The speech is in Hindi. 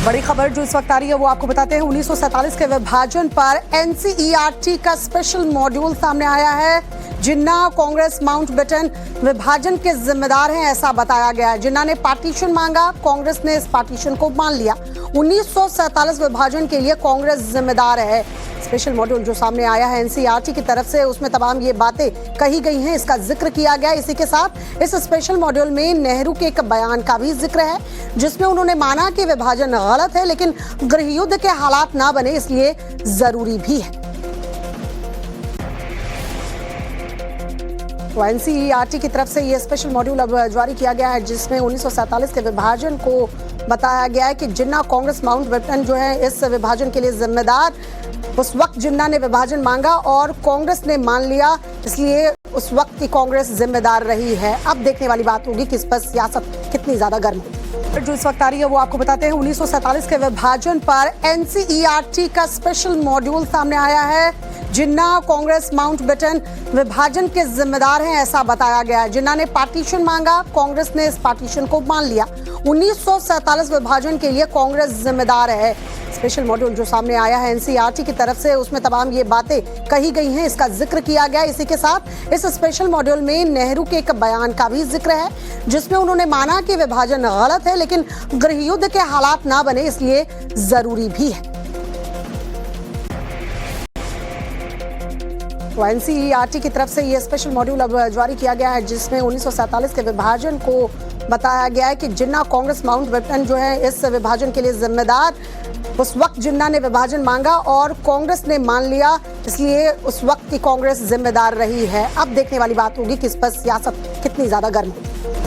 बड़ी खबर जो इस वक्त आ रही है वो आपको बताते हैं। 1947 के विभाजन पर एनसीईआरटी का स्पेशल मॉड्यूल सामने आया है। जिन्ना कांग्रेस माउंटबेटन विभाजन के जिम्मेदार हैं, ऐसा बताया गया है। जिन्ना ने पार्टीशन मांगा, कांग्रेस ने इस पार्टीशन को मान लिया। 1947 विभाजन के लिए कांग्रेस जिम्मेदार है। स्पेशल मॉड्यूल जो सामने आया है एनसीईआरटी की तरफ से, उसमें तमाम ये बातें कही गई हैं, इसका जिक्र किया गया। इसी के साथ इस स्पेशल मॉड्यूल में नेहरू के एक बयान का भी जिक्र है, जिसमें उन्होंने माना कि विभाजन गलत है, लेकिन गृह युद्ध के हालात ना बने इसलिए जरूरी भी है। तो एनसीईआरटी की तरफ से ये स्पेशल मॉड्यूल अब जारी किया गया है, जिसमें 1947 के विभाजन को बताया गया है कि जिन्ना कांग्रेस माउंटबेटन जो है इस विभाजन के लिए जिम्मेदार। उस वक्त जिन्ना ने विभाजन मांगा और कांग्रेस ने मान लिया, इसलिए उस वक्त की कांग्रेस जिम्मेदार रही है। अब देखने वाली बात होगी कि इस पर सियासत कितनी ज्यादा गर्म होगी। जो इस वक्त आ रही है वो आपको बताते हैं। 1947 के विभाजन पर एनसीईआरटी का स्पेशल मॉड्यूल सामने आया है। जिन्ना कांग्रेस माउंटबेटन विभाजन के जिम्मेदार हैं, ऐसा बताया गया है। जिन्ना ने पार्टीशन मांगा, कांग्रेस ने इस पार्टीशन को मान लिया। 1947 विभाजन के लिए कांग्रेस जिम्मेदार है। स्पेशल मॉड्यूल जो सामने आया है एनसीईआरटी की तरफ से, उसमें तमाम ये बातें कही गई हैं, इसका जिक्र किया गया। इसी के साथ इस स्पेशल मॉड्यूल में नेहरू के एक बयान का भी जिक्र है, जिसमें उन्होंने माना कि विभाजन गलत है, लेकिन गृह युद्ध के हालात ना बने इसलिए जरूरी भी है। तो एनसीईआरटी की तरफ से ये स्पेशल मॉड्यूल अब जारी किया गया है, जिसमें 1947 के विभाजन को बताया गया है कि जिन्ना कांग्रेस माउंटबेटन जो है इस विभाजन के लिए जिम्मेदार। उस वक्त जिन्ना ने विभाजन मांगा और कांग्रेस ने मान लिया, इसलिए उस वक्त की कांग्रेस जिम्मेदार रही है। अब देखने वाली बात होगी कि इस पर सियासत कितनी ज्यादा गर्म होगी।